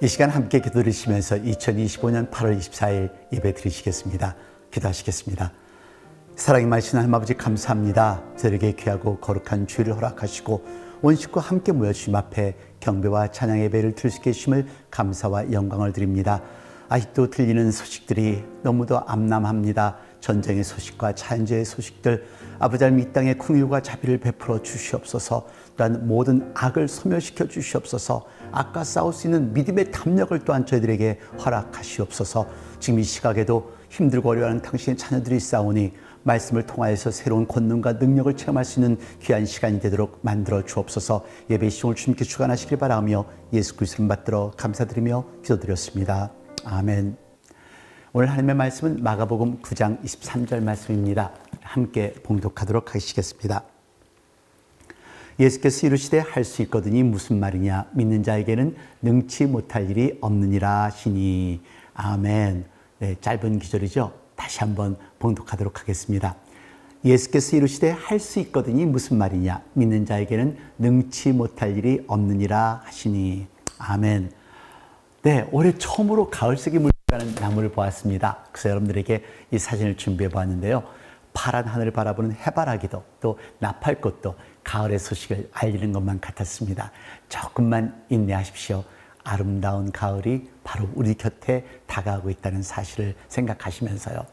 이 시간 함께 기도 드리시면서 2025년 8월 24일 예배 드리시겠습니다. 기도하시겠습니다. 사랑이 많으신 하나님 아버지 감사합니다. 저에게 귀하고 거룩한 주일을 허락하시고 온 식구 함께 모여 주님 앞에 경배와 찬양 예배를 드릴 수 계심을 감사와 영광을 드립니다. 아직도 들리는 소식들이 너무도 암담합니다. 전쟁의 소식과 자연재해의 소식들, 아버지 하나님 이 땅에 긍휼과 자비를 베풀어 주시옵소서. 또한 모든 악을 소멸시켜 주시옵소서. 악과 싸울 수 있는 믿음의 담력을 또한 저희들에게 허락하시옵소서. 지금 이 시각에도 힘들고 어려워하는 당신의 자녀들이 싸우니 말씀을 통하여서 새로운 권능과 능력을 체험할 수 있는 귀한 시간이 되도록 만들어 주옵소서. 예배 시간을 주님께 주관하시길 바라며 예수 그리스도를 받들어 감사드리며 기도드렸습니다. 아멘. 오늘 하나님의 말씀은 마가복음 9장 23절 말씀입니다. 함께 봉독하도록 하시겠습니다. 예수께서 이르시되 할 수 있거든이 무슨 말이냐, 믿는 자에게는 능치 못할 일이 없느니라 하시니. 아멘. 네, 짧은 기절이죠. 다시 한번 봉독하도록 하겠습니다. 예수께서 이르시되 할 수 있거든이 무슨 말이냐, 믿는 자에게는 능치 못할 일이 없느니라 하시니. 아멘. 네, 올해 처음으로 가을색이 물들어가는 나무를 보았습니다. 그래서 여러분들에게 이 사진을 준비해 보았는데요. 파란 하늘을 바라보는 해바라기도 또 나팔꽃도 가을의 소식을 알리는 것만 같았습니다. 조금만 인내하십시오. 아름다운 가을이 바로 우리 곁에 다가오고 있다는 사실을 생각하시면서요.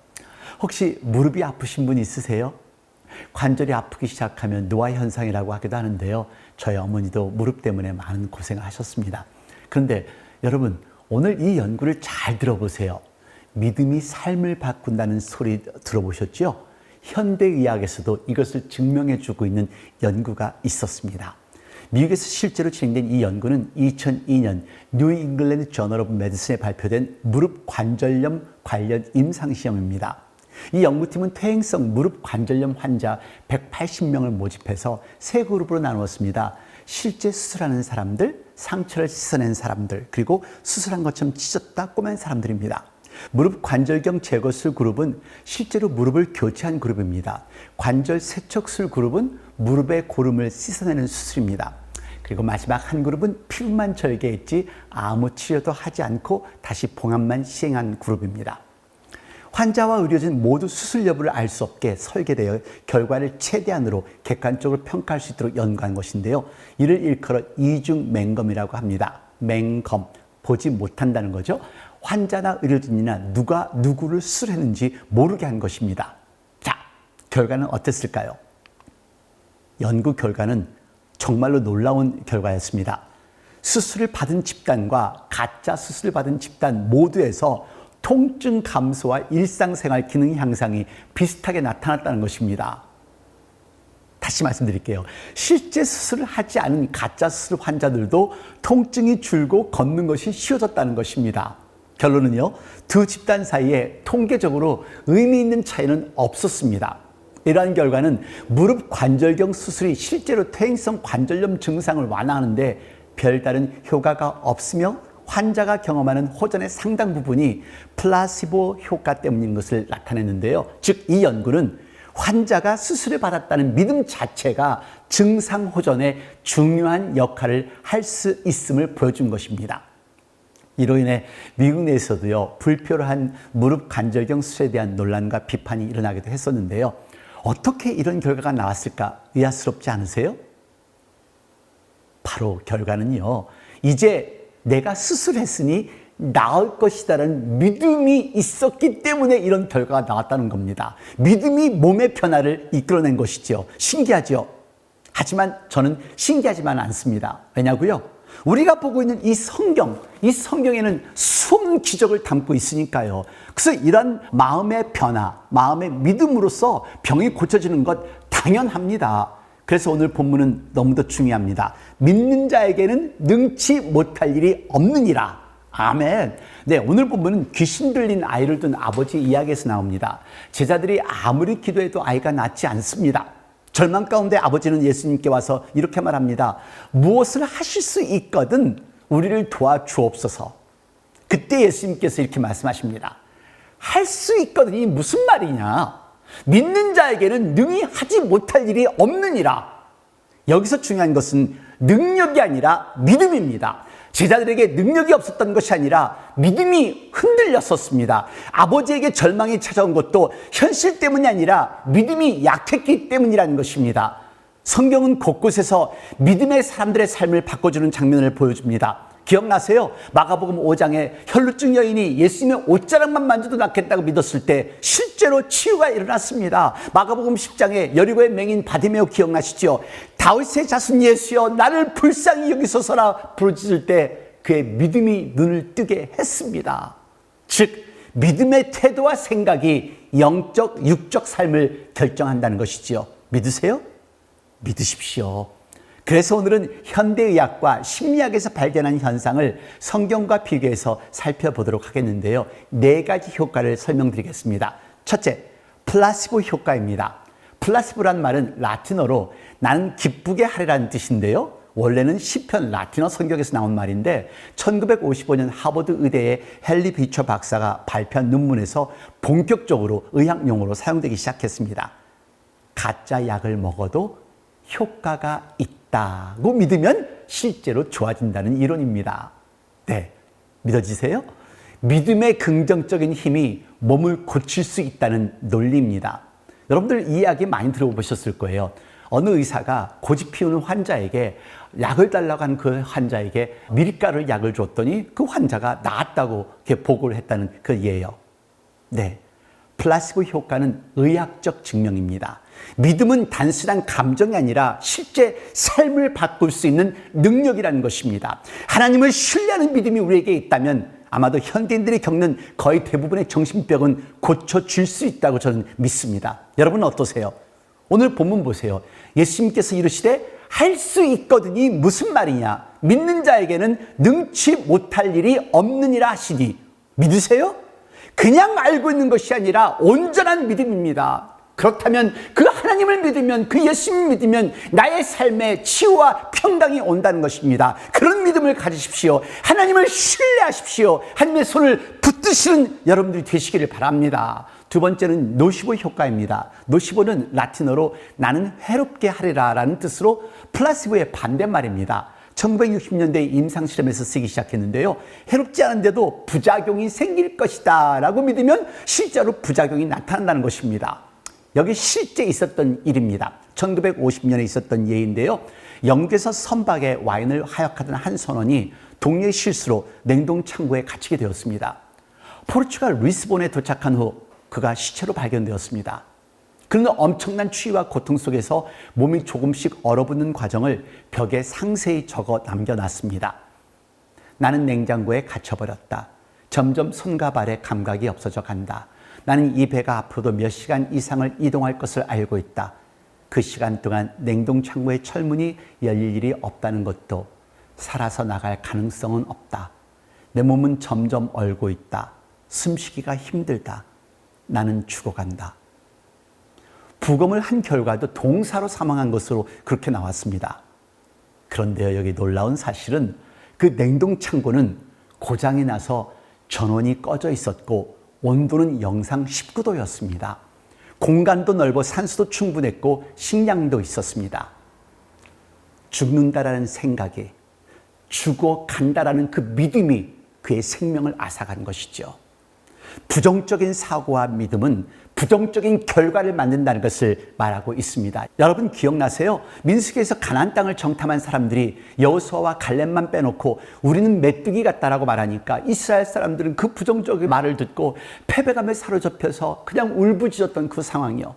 혹시 무릎이 아프신 분 있으세요? 관절이 아프기 시작하면 노화 현상이라고 하기도 하는데요. 저희 어머니도 무릎 때문에 많은 고생을 하셨습니다. 그런데 여러분, 오늘 이 연구를 잘 들어보세요. 믿음이 삶을 바꾼다는 소리 들어보셨죠? 현대의학에서도 이것을 증명해주고 있는 연구가 있었습니다. 미국에서 실제로 진행된 이 연구는 2002년 뉴 잉글랜드 저널 오브 메디슨에 발표된 무릎 관절염 관련 임상시험입니다. 이 연구팀은 퇴행성 무릎 관절염 환자 180명을 모집해서 세 그룹으로 나누었습니다. 실제 수술하는 사람들, 상처를 씻어낸 사람들, 그리고 수술한 것처럼 찢었다 꼬맨 사람들입니다. 무릎 관절경 제거술 그룹은 실제로 무릎을 교체한 그룹입니다. 관절 세척술 그룹은 무릎의 고름을 씻어내는 수술입니다. 그리고 마지막 한 그룹은 피부만 절개했지 아무 치료도 하지 않고 다시 봉합만 시행한 그룹입니다. 환자와 의료진 모두 수술 여부를 알 수 없게 설계되어 결과를 최대한으로 객관적으로 평가할 수 있도록 연구한 것인데요. 이를 일컬어 이중맹검이라고 합니다. 맹검, 보지 못한다는 거죠. 환자나 의료진이나 누가 누구를 수술했는지 모르게 한 것입니다. 자, 결과는 어땠을까요? 연구 결과는 정말로 놀라운 결과였습니다. 수술을 받은 집단과 가짜 수술을 받은 집단 모두에서 통증 감소와 일상생활 기능 향상이 비슷하게 나타났다는 것입니다. 다시 말씀드릴게요. 실제 수술을 하지 않은 가짜 수술 환자들도 통증이 줄고 걷는 것이 쉬워졌다는 것입니다. 결론은요, 두 집단 사이에 통계적으로 의미 있는 차이는 없었습니다. 이러한 결과는 무릎 관절경 수술이 실제로 퇴행성 관절염 증상을 완화하는데 별다른 효과가 없으며 환자가 경험하는 호전의 상당 부분이 플라시보 효과 때문인 것을 나타냈는데요. 즉, 이 연구는 환자가 수술을 받았다는 믿음 자체가 증상 호전에 중요한 역할을 할 수 있음을 보여준 것입니다. 이로 인해 미국 내에서도요, 불표로 한 무릎 관절경 수술에 대한 논란과 비판이 일어나기도 했었는데요. 어떻게 이런 결과가 나왔을까 의아스럽지 않으세요? 바로 결과는요, 이제 내가 수술했으니 나을 것이다라는 믿음이 있었기 때문에 이런 결과가 나왔다는 겁니다. 믿음이 몸의 변화를 이끌어낸 것이죠. 신기하죠? 하지만 저는 신기하지만 않습니다. 왜냐고요? 우리가 보고 있는 이 성경에는 수없는 기적을 담고 있으니까요. 그래서 이런 마음의 변화, 마음의 믿음으로써 병이 고쳐지는 것 당연합니다. 그래서 오늘 본문은 너무도 중요합니다. 믿는 자에게는 능치 못할 일이 없느니라. 아멘. 네, 오늘 본문은 귀신 들린 아이를 둔 아버지 이야기에서 나옵니다. 제자들이 아무리 기도해도 아이가 낫지 않습니다. 절망 가운데 아버지는 예수님께 와서 이렇게 말합니다. 무엇을 하실 수 있거든 우리를 도와주옵소서. 그때 예수님께서 이렇게 말씀하십니다. 할 수 있거든 이 무슨 말이냐? 믿는 자에게는 능히 하지 못할 일이 없느니라. 여기서 중요한 것은 능력이 아니라 믿음입니다. 제자들에게 능력이 없었던 것이 아니라 믿음이 흔들렸었습니다. 아버지에게 절망이 찾아온 것도 현실 때문이 아니라 믿음이 약했기 때문이라는 것입니다. 성경은 곳곳에서 믿음의 사람들의 삶을 바꿔주는 장면을 보여줍니다. 기억나세요? 마가복음 5장에 혈루증 여인이 예수님의 옷자락만 만져도 낫겠다고 믿었을 때 실제로 치유가 일어났습니다. 마가복음 10장에 여리고의 맹인 바디메오 기억나시죠? 다윗의 자손 예수여 나를 불쌍히 여기소서라 부르짖을 때 그의 믿음이 눈을 뜨게 했습니다. 즉 믿음의 태도와 생각이 영적, 육적 삶을 결정한다는 것이지요. 믿으세요? 믿으십시오. 그래서 오늘은 현대의학과 심리학에서 발견한 현상을 성경과 비교해서 살펴보도록 하겠는데요. 4가지 효과를 설명드리겠습니다. 첫째, 플라시보 효과입니다. 플라시보란 말은 라틴어로 나는 기쁘게 하리라는 뜻인데요. 원래는 시편 라틴어 성경에서 나온 말인데 1955년 하버드 의대의 헨리 비처 박사가 발표한 논문에서 본격적으로 의학용어로 사용되기 시작했습니다. 가짜 약을 먹어도 효과가 있다고 믿으면 실제로 좋아진다는 이론입니다. 네, 믿어지세요? 믿음의 긍정적인 힘이 몸을 고칠 수 있다는 논리입니다. 여러분들 이 이야기 많이 들어보셨을 거예요. 어느 의사가 고집 피우는 환자에게 약을 달라고 한 그 환자에게 밀가루 약을 줬더니 그 환자가 나았다고 이렇게 보고를 했다는 그 예요. 네, 플라시보 효과는 의학적 증명입니다. 믿음은 단순한 감정이 아니라 실제 삶을 바꿀 수 있는 능력이라는 것입니다. 하나님을 신뢰하는 믿음이 우리에게 있다면 아마도 현대인들이 겪는 거의 대부분의 정신병은 고쳐줄 수 있다고 저는 믿습니다. 여러분은 어떠세요? 오늘 본문 보세요. 예수님께서 이르시되 할 수 있거든이 무슨 말이냐? 믿는 자에게는 능치 못할 일이 없느니라 하시니 믿으세요? 그냥 알고 있는 것이 아니라 온전한 믿음입니다. 그렇다면 그 하나님을 믿으면 그 예수님을 믿으면 나의 삶에 치유와 평강이 온다는 것입니다. 그런 믿음을 가지십시오. 하나님을 신뢰하십시오. 하나님의 손을 붙드시는 여러분들이 되시기를 바랍니다. 두 번째는 노시보 효과입니다. 노시보는 라틴어로 나는 해롭게 하리라 라는 뜻으로 플라시보의 반대말입니다. 1960년대 임상실험에서 쓰기 시작했는데요. 해롭지 않은데도 부작용이 생길 것이다 라고 믿으면 실제로 부작용이 나타난다는 것입니다. 여기 실제 있었던 일입니다. 1950년에 있었던 예인데요. 영국에서 선박에 와인을 하역하던 한 선원이 동료의 실수로 냉동창고에 갇히게 되었습니다. 포르투갈 리스본에 도착한 후 그가 시체로 발견되었습니다. 그는 엄청난 추위와 고통 속에서 몸이 조금씩 얼어붙는 과정을 벽에 상세히 적어 남겨놨습니다. 나는 냉장고에 갇혀버렸다. 점점 손과 발의 감각이 없어져 간다. 나는 이 배가 앞으로도 몇 시간 이상을 이동할 것을 알고 있다. 그 시간 동안 냉동창고의 철문이 열릴 일이 없다는 것도 살아서 나갈 가능성은 없다. 내 몸은 점점 얼고 있다. 숨쉬기가 힘들다. 나는 죽어간다. 부검을 한 결과도 동사로 사망한 것으로 그렇게 나왔습니다. 그런데요, 여기 놀라운 사실은 그 냉동창고는 고장이 나서 전원이 꺼져 있었고 온도는 영상 19도였습니다. 공간도 넓어 산소도 충분했고 식량도 있었습니다. 죽는다라는 생각이, 죽어간다라는 그 믿음이 그의 생명을 앗아간 것이죠. 부정적인 사고와 믿음은 부정적인 결과를 만든다는 것을 말하고 있습니다. 여러분 기억나세요? 민수기에서 가나안 땅을 정탐한 사람들이 여호수아와 갈렙만 빼놓고 우리는 메뚜기 같다라고 말하니까 이스라엘 사람들은 그 부정적인 말을 듣고 패배감에 사로잡혀서 그냥 울부짖었던 그 상황이요.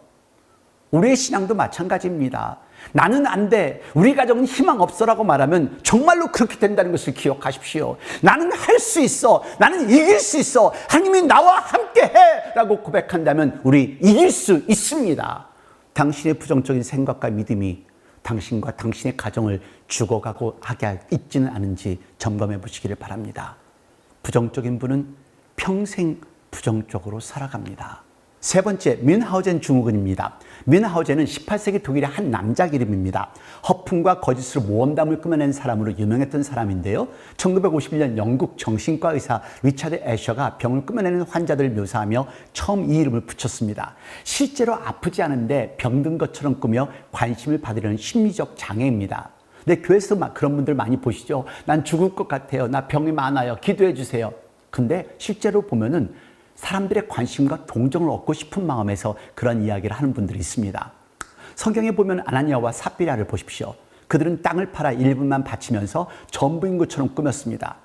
우리의 신앙도 마찬가지입니다. 나는 안 돼. 우리 가정은 희망 없어라고 말하면 정말로 그렇게 된다는 것을 기억하십시오. 나는 할 수 있어. 나는 이길 수 있어. 하나님이 나와 함께 해. 라고 고백한다면 우리 이길 수 있습니다. 당신의 부정적인 생각과 믿음이 당신과 당신의 가정을 죽어가고 하게 있지는 않은지 점검해 보시기를 바랍니다. 부정적인 분은 평생 부정적으로 살아갑니다. 세 번째, 뮌하우젠 증후군입니다. 뮌하우젠은 18세기 독일의 한 남자 이름입니다. 허풍과 거짓으로 모험담을 꾸며낸 사람으로 유명했던 사람인데요. 1951년 영국 정신과 의사 리차드 애셔가 병을 꾸며내는 환자들을 묘사하며 처음 이 이름을 붙였습니다. 실제로 아프지 않은데 병든 것처럼 꾸며 관심을 받으려는 심리적 장애입니다. 교회에서 막 그런 분들 많이 보시죠. 난 죽을 것 같아요. 나 병이 많아요. 기도해 주세요. 근데 실제로 보면은 사람들의 관심과 동정을 얻고 싶은 마음에서 그런 이야기를 하는 분들이 있습니다. 성경에 보면 아나니아와 삽비라를 보십시오. 그들은 땅을 팔아 일부만 바치면서 전부인 것처럼 꾸몄습니다.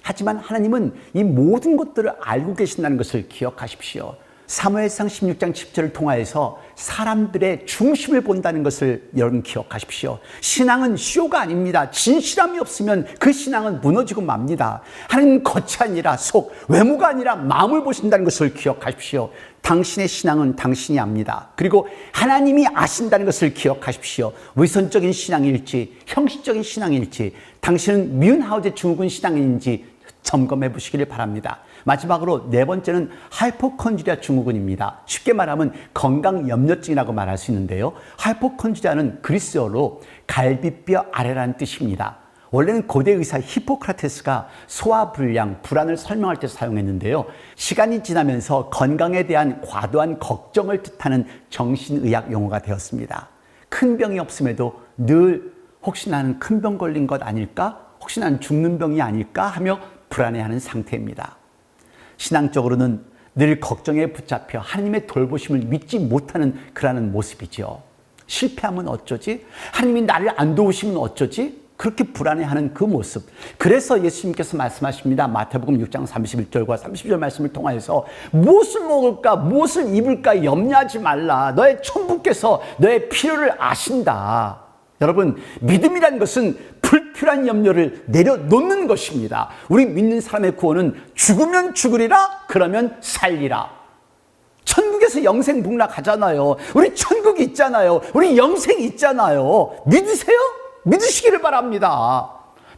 하지만 하나님은 이 모든 것들을 알고 계신다는 것을 기억하십시오. 사무엘상 16장 10절을 통하여서 사람들의 중심을 본다는 것을 여러분 기억하십시오. 신앙은 쇼가 아닙니다. 진실함이 없으면 그 신앙은 무너지고 맙니다. 하나님은 겉이 아니라 속, 외모가 아니라 마음을 보신다는 것을 기억하십시오. 당신의 신앙은 당신이 압니다. 그리고 하나님이 아신다는 것을 기억하십시오. 위선적인 신앙일지 형식적인 신앙일지 당신은 뮌하우제 증후군 신앙인지 점검해 보시기를 바랍니다. 마지막으로 네 번째는 하이포콘드리아 증후군입니다. 쉽게 말하면 건강염려증이라고 말할 수 있는데요. 하이포콘드리아는 그리스어로 갈비뼈 아래라는 뜻입니다. 원래는 고대 의사 히포크라테스가 소화불량, 불안을 설명할 때 사용했는데요. 시간이 지나면서 건강에 대한 과도한 걱정을 뜻하는 정신의학 용어가 되었습니다. 큰 병이 없음에도 늘 혹시 나는 큰 병 걸린 것 아닐까? 혹시 나는 죽는 병이 아닐까? 하며 불안해하는 상태입니다. 신앙적으로는 늘 걱정에 붙잡혀 하나님의 돌보심을 믿지 못하는 그러한 모습이죠. 실패하면 어쩌지? 하나님이 나를 안 도우시면 어쩌지? 그렇게 불안해하는 그 모습. 그래서 예수님께서 말씀하십니다. 마태복음 6장 31절과 30절 말씀을 통하여서 무엇을 먹을까 무엇을 입을까 염려하지 말라. 너의 천부께서 너의 필요를 아신다. 여러분, 믿음이란 것은 불필요한 염려를 내려놓는 것입니다. 우리 믿는 사람의 구원은 죽으면 죽으리라, 그러면 살리라. 천국에서 영생 복락하잖아요. 우리 천국이 있잖아요. 우리 영생이 있잖아요. 믿으세요? 믿으시기를 바랍니다.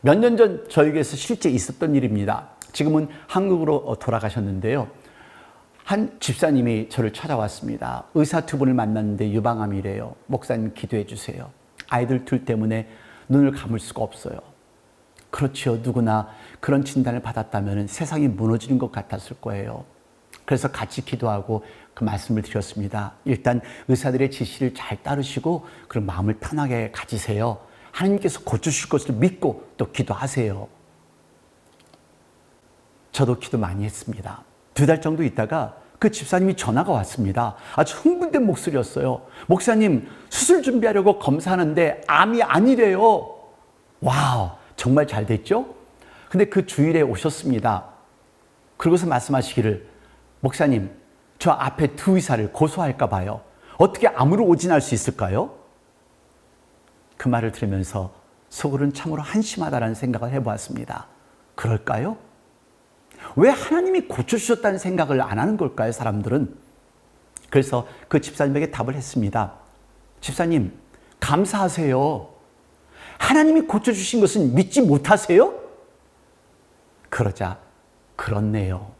몇 년 전 저에게서 실제 있었던 일입니다. 지금은 한국으로 돌아가셨는데요. 한 집사님이 저를 찾아왔습니다. 의사 두 분을 만났는데 유방암이래요. 목사님 기도해 주세요. 아이들 둘 때문에 눈을 감을 수가 없어요. 그렇죠. 누구나 그런 진단을 받았다면 세상이 무너지는 것 같았을 거예요. 그래서 같이 기도하고 그 말씀을 드렸습니다. 일단 의사들의 지시를 잘 따르시고 그런 마음을 편하게 가지세요. 하나님께서 고쳐주실 것을 믿고 또 기도하세요. 저도 기도 많이 했습니다. 2달 정도 있다가 그 집사님이 전화가 왔습니다. 아주 흥분된 목소리였어요. 목사님, 수술 준비하려고 검사하는데 암이 아니래요. 와우, 정말 잘 됐죠? 근데 그 주일에 오셨습니다. 그러고서 말씀하시기를, 목사님, 저 앞에 두 의사를 고소할까 봐요. 어떻게 암으로 오진할 수 있을까요? 그 말을 들으면서 속으로는 참으로 한심하다는 생각을 해보았습니다. 그럴까요? 왜 하나님이 고쳐주셨다는 생각을 안 하는 걸까요, 사람들은? 그래서 그 집사님에게 답을 했습니다. 집사님, 감사하세요. 하나님이 고쳐주신 것은 믿지 못하세요? 그러자, 그렇네요.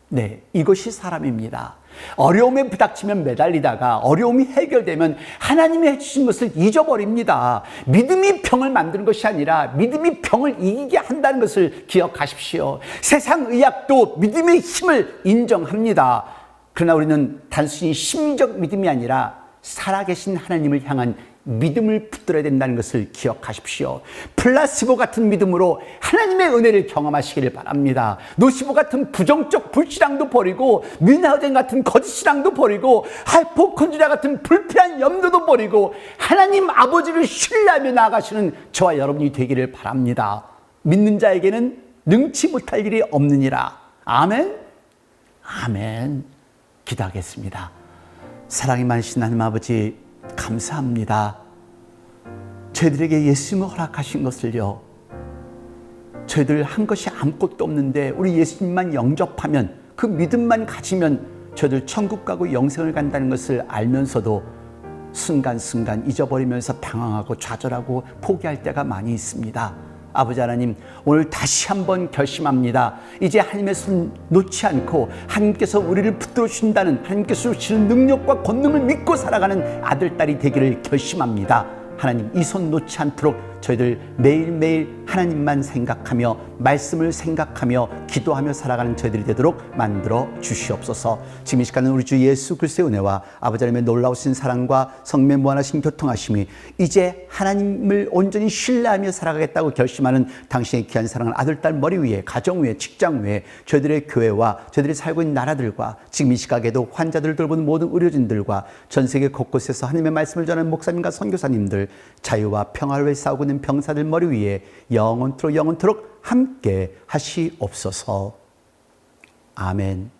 네, 이것이 사람입니다. 어려움에 부닥치면 매달리다가 어려움이 해결되면 하나님이 해주신 것을 잊어버립니다. 믿음이 병을 만드는 것이 아니라 믿음이 병을 이기게 한다는 것을 기억하십시오. 세상 의학도 믿음의 힘을 인정합니다. 그러나 우리는 단순히 심리적 믿음이 아니라 살아계신 하나님을 향한 믿음을 붙들어야 된다는 것을 기억하십시오. 플라시보 같은 믿음으로 하나님의 은혜를 경험하시기를 바랍니다. 노시보 같은 부정적 불신앙도 버리고 뮌하우젠 같은 거짓 신앙도 버리고 하이포콘드리아 같은 불필요한 염려도 버리고 하나님 아버지를 신뢰하며 나아가시는 저와 여러분이 되기를 바랍니다. 믿는 자에게는 능치 못할 일이 없느니라. 아멘. 아멘. 기도하겠습니다. 사랑이 많으신 하나님 아버지, 감사합니다. 저희들에게 예수님을 허락하신 것을요, 저희들 한 것이 아무것도 없는데 우리 예수님만 영접하면, 그 믿음만 가지면 저희들 천국 가고 영생을 간다는 것을 알면서도 순간순간 잊어버리면서 방황하고 좌절하고 포기할 때가 많이 있습니다. 아버지 하나님, 오늘 다시 한번 결심합니다. 이제 하나님의 손 놓지 않고 하나님께서 우리를 붙들어 주신다는, 하나님께서 주시는 능력과 권능을 믿고 살아가는 아들, 딸이 되기를 결심합니다. 하나님, 이 손 놓지 않도록 저희들 매일매일 하나님만 생각하며 말씀을 생각하며 기도하며 살아가는 저희들이 되도록 만들어 주시옵소서. 지금 이 시간은 우리 주 예수 그리스도의 은혜와 아버지 하나님의 놀라우신 사랑과 성령의 무한하신 교통하심이 이제 하나님을 온전히 신뢰하며 살아가겠다고 결심하는 당신의 귀한 사랑을 아들, 딸 머리 위에, 가정 위에, 직장 위에, 저희들의 교회와 저희들이 살고 있는 나라들과 지금 이 시각에도 환자들을 돌보는 모든 의료진들과 전 세계 곳곳에서 하나님의 말씀을 전하는 목사님과 선교사님들, 자유와 평화를 위해 싸우고 있는 병사들 머리 위에 영원토록 함께 하시옵소서. 아멘.